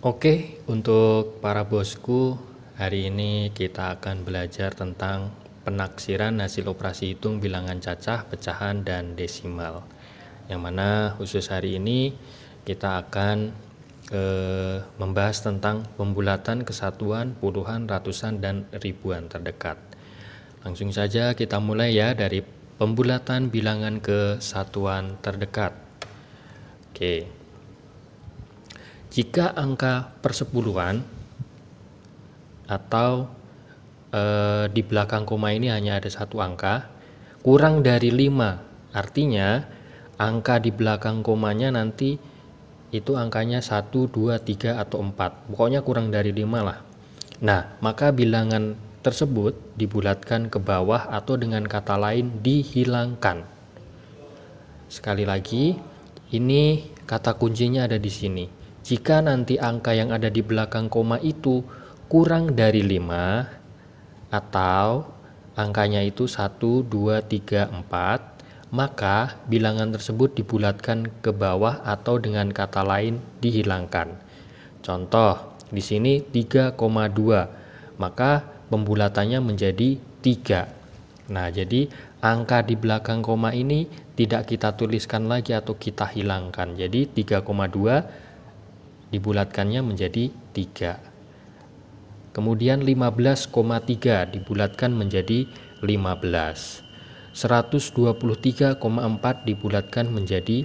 Oke, untuk para bosku, hari ini kita akan belajar tentang penaksiran hasil operasi hitung bilangan cacah, pecahan, dan desimal. Yang mana khusus hari ini kita akan membahas tentang pembulatan kesatuan, puluhan, ratusan, dan ribuan terdekat. Langsung saja kita mulai ya dari pembulatan bilangan ke satuan terdekat. Oke. Jika angka persepuluhan atau di belakang koma ini hanya ada satu angka, kurang dari 5, artinya angka di belakang komanya nanti itu angkanya 1, 2, 3, atau 4. Pokoknya kurang dari 5 lah. Nah, maka bilangan tersebut dibulatkan ke bawah atau dengan kata lain dihilangkan. Sekali lagi, ini kata kuncinya ada di sini. Jika nanti angka yang ada di belakang koma itu kurang dari 5 atau angkanya itu 1, 2, 3, 4, maka bilangan tersebut dibulatkan ke bawah atau dengan kata lain dihilangkan. Contoh, di sini 3,2, maka pembulatannya menjadi 3. Nah, jadi angka di belakang koma ini tidak kita tuliskan lagi atau kita hilangkan. Jadi 3,2 dibulatkannya menjadi 3. Kemudian 15,3 dibulatkan menjadi 15. 123,4 dibulatkan menjadi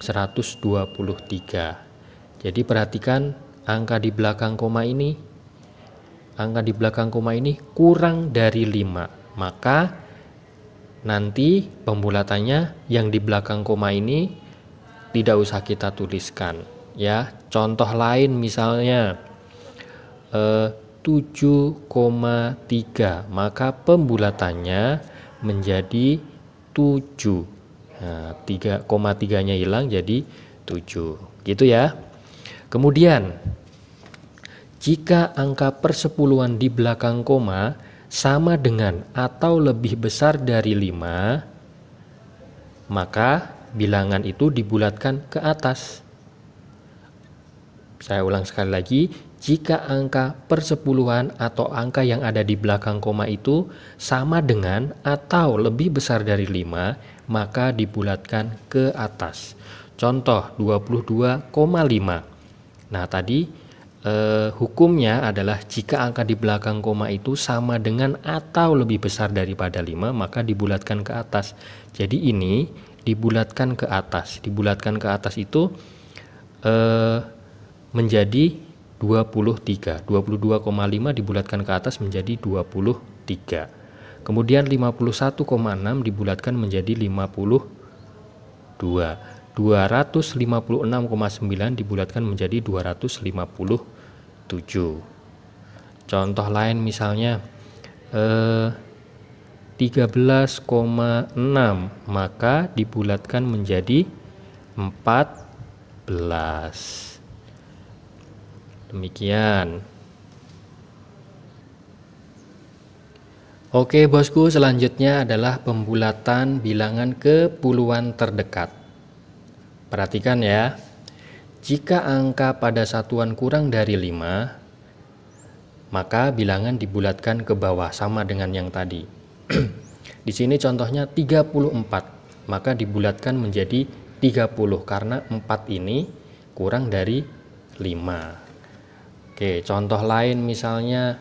123. Jadi perhatikan angka di belakang koma ini kurang dari 5. Maka nanti pembulatannya yang di belakang koma ini tidak usah kita tuliskan ya. Contoh lain misalnya 7,3, maka pembulatannya menjadi 7. Nah, 3,3-nya hilang jadi 7. Gitu ya. Kemudian jika angka persepuluhan di belakang koma sama dengan atau lebih besar dari 5, maka bilangan itu dibulatkan ke atas. Saya ulang sekali lagi, jika angka persepuluhan atau angka yang ada di belakang koma itu sama dengan atau lebih besar dari 5, maka dibulatkan ke atas. Contoh 22,5. Nah, tadi hukumnya adalah jika angka di belakang koma itu sama dengan atau lebih besar daripada 5, maka dibulatkan ke atas. Jadi ini dibulatkan ke atas. Dibulatkan ke atas itu menjadi 23. 22,5 dibulatkan ke atas menjadi 23. Kemudian 51,6 dibulatkan menjadi 52. 256,9 dibulatkan menjadi 257. Contoh lain misalnya 13,6, maka dibulatkan menjadi 14. Demikian. Oke bosku, selanjutnya adalah pembulatan bilangan ke puluhan terdekat. Perhatikan ya. Jika angka pada satuan kurang dari 5, maka bilangan dibulatkan ke bawah sama dengan yang tadi. Di sini contohnya 34, maka dibulatkan menjadi 30 karena 4 ini kurang dari 5. Oke, contoh lain misalnya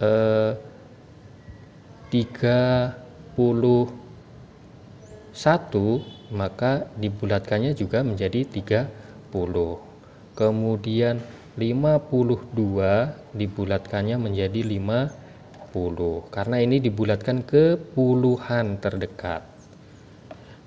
31, maka dibulatkannya juga menjadi 30. Kemudian 52 dibulatkannya menjadi 50 karena ini dibulatkan ke puluhan terdekat.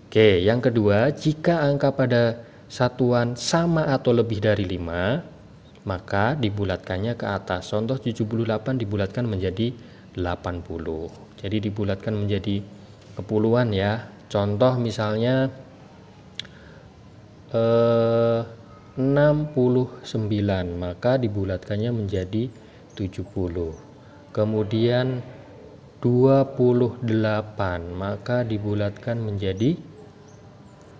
Oke, yang kedua, jika angka pada satuan sama atau lebih dari 5, maka dibulatkannya ke atas. Contoh 78 dibulatkan menjadi 80. Jadi dibulatkan menjadi kepuluhan ya. Contoh misalnya 69, maka dibulatkannya menjadi 70. Kemudian 28, maka dibulatkan menjadi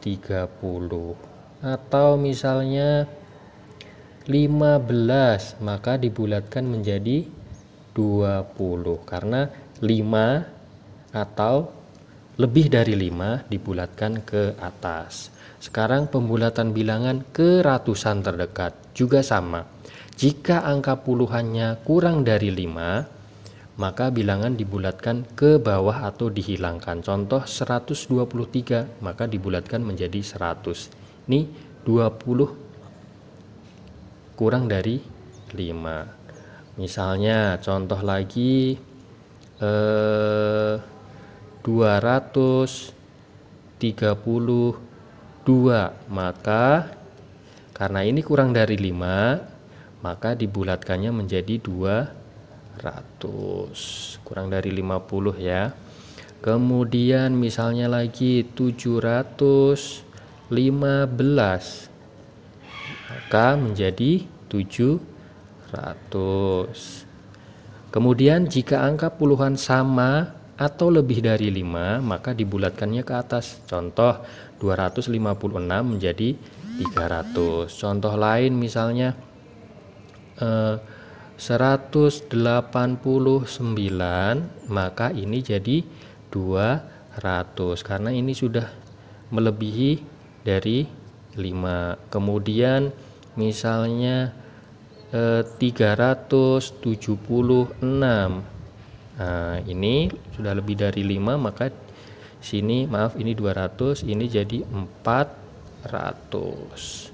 30. Atau misalnya 15, maka dibulatkan menjadi 20 karena 5 atau lebih dari 5 dibulatkan ke atas. Sekarang pembulatan bilangan ke ratusan terdekat juga sama. Jika angka puluhannya kurang dari 5, maka bilangan dibulatkan ke bawah atau dihilangkan. Contoh 123, maka dibulatkan menjadi 100. Ini 20 kurang dari 5. Misalnya contoh lagi 232, maka karena ini kurang dari 5, maka dibulatkannya menjadi 200, kurang dari 50 ya. Kemudian misalnya lagi 715, maka menjadi 700. Kemudian jika angka puluhan sama atau lebih dari 5, maka dibulatkannya ke atas. Contoh 256 menjadi 300. Contoh lain misalnya 189, maka ini jadi 200 karena ini sudah melebihi dari 5. Kemudian misalnya 376, nah ini sudah lebih dari 5, maka sini maaf ini 200, ini jadi 400.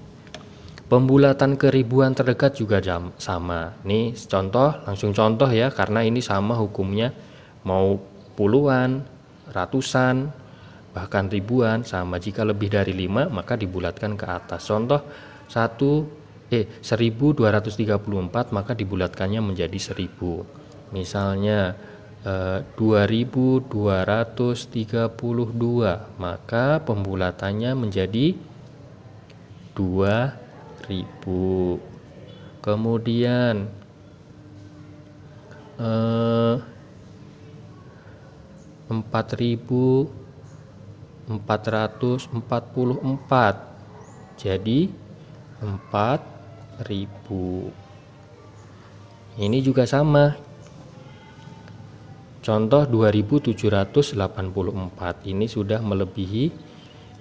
Pembulatan ke ribuan terdekat juga sama. Nih contoh, langsung contoh ya, karena ini sama hukumnya, mau puluhan, ratusan, bahkan ribuan sama. Jika lebih dari 5 maka dibulatkan ke atas. Contoh 1234, maka dibulatkannya menjadi 1000. Misalnya 2232, maka pembulatannya menjadi 2000. Kemudian 4444, jadi 4000. Ini juga sama. Contoh 2784, ini sudah melebihi,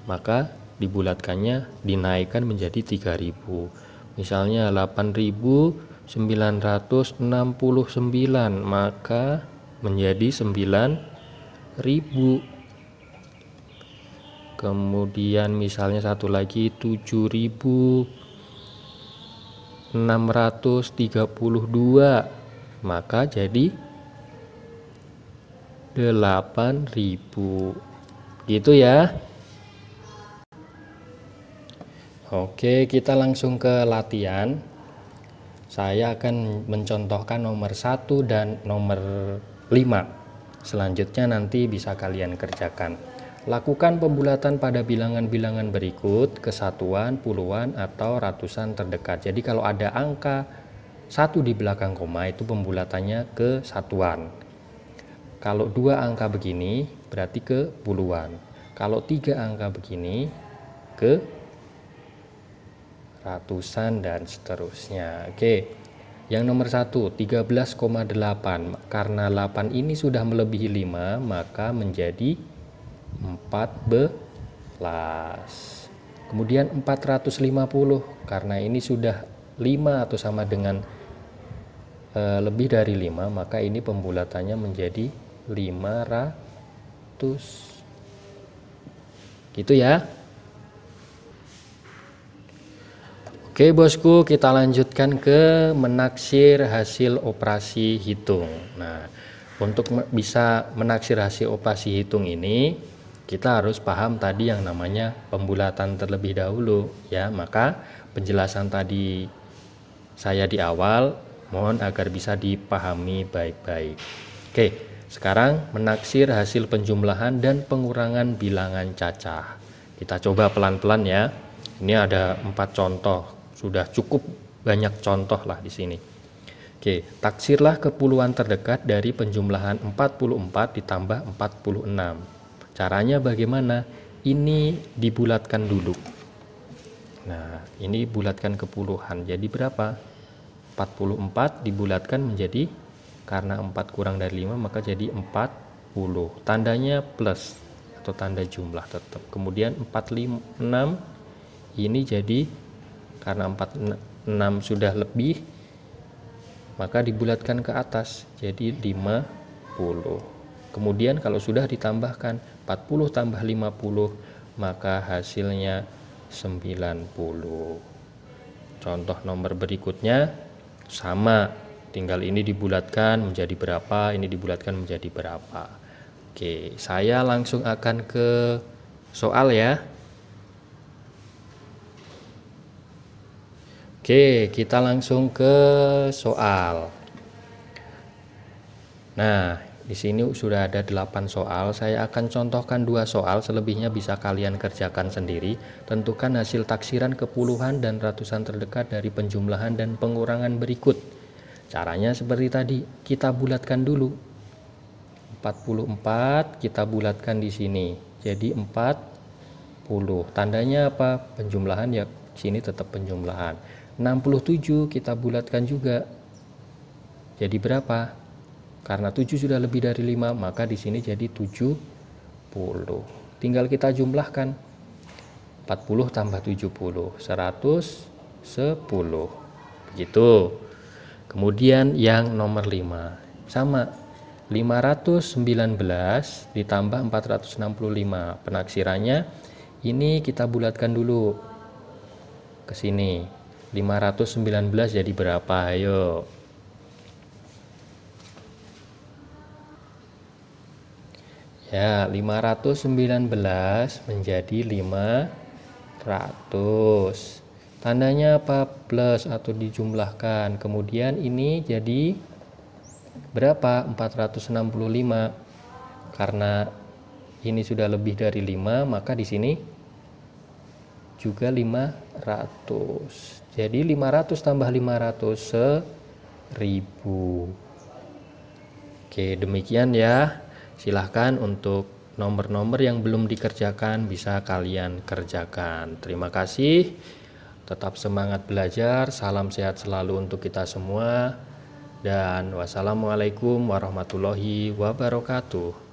maka dibulatkannya dinaikkan menjadi 3000. Misalnya 8969, maka menjadi 9000. Kemudian misalnya satu lagi 7632, maka jadi 8000. Gitu ya. Oke, kita langsung ke latihan. Saya akan mencontohkan nomor 1 dan nomor 5. Selanjutnya nanti bisa kalian kerjakan. Lakukan pembulatan pada bilangan-bilangan berikut ke satuan, puluhan, atau ratusan terdekat. Jadi kalau ada angka 1 di belakang koma, itu pembulatannya ke satuan. Kalau 2 angka begini berarti ke puluhan. Kalau 3 angka begini ke ratusan dan seterusnya. Oke, yang nomor 1 13,8, karena 8 ini sudah melebihi 5 maka menjadi 14. Kemudian 450, karena ini sudah 5 atau sama dengan lebih dari 5, maka ini pembulatannya menjadi 500. Gitu ya. Oke bosku, kita lanjutkan ke menaksir hasil operasi hitung. Nah, untuk bisa menaksir hasil operasi hitung ini, kita harus paham tadi yang namanya pembulatan terlebih dahulu ya. Maka penjelasan tadi saya di awal mohon agar bisa dipahami baik-baik. Oke, sekarang menaksir hasil penjumlahan dan pengurangan bilangan cacah. Kita coba pelan-pelan ya. Ini ada 4 contoh. Sudah cukup banyak contoh lah di sini. Oke, taksirlah ke puluhan terdekat dari penjumlahan 44 ditambah 46. Caranya bagaimana? Ini dibulatkan dulu. Nah, ini bulatkan ke puluhan. Jadi berapa? 44 dibulatkan menjadi, karena 4 kurang dari 5 maka jadi 40. Tandanya plus atau tanda jumlah tetap. Kemudian 46 ini jadi, karena 46 sudah lebih maka dibulatkan ke atas jadi 50. Kemudian kalau sudah ditambahkan 40 tambah 50 maka hasilnya 90. Contoh nomor berikutnya sama, tinggal ini dibulatkan menjadi berapa, ini dibulatkan menjadi berapa. Oke, saya langsung akan ke soal ya. Oke, kita langsung ke soal. Nah, di sini sudah ada 8 soal. Saya akan contohkan 2 soal, selebihnya bisa kalian kerjakan sendiri. Tentukan hasil taksiran ke puluhan dan ratusan terdekat dari penjumlahan dan pengurangan berikut. Caranya seperti tadi, kita bulatkan dulu. 44 kita bulatkan di sini. Jadi 40. Tandanya apa? Penjumlahan ya, sini tetap penjumlahan. 67 kita bulatkan juga. Jadi berapa? Karena 7 sudah lebih dari 5, maka di sini jadi 70. Tinggal kita jumlahkan. 40 tambah 70, 110. Begitu. Kemudian yang nomor 5. Sama. 519 ditambah 465. Penaksirannya ini kita bulatkan dulu ke sini. 519 jadi berapa? Ayo. Ya, 519 menjadi 500. Tandanya apa? Plus atau dijumlahkan. Kemudian ini jadi berapa? 465. Karena ini sudah lebih dari 5, maka di sini juga 500. Jadi 500 tambah 500 1000. Oke, demikian ya. Silahkan untuk nomor-nomor yang belum dikerjakan bisa kalian kerjakan. Terima kasih. Tetap semangat belajar. Salam sehat selalu untuk kita semua. Dan wassalamualaikum warahmatullahi wabarakatuh.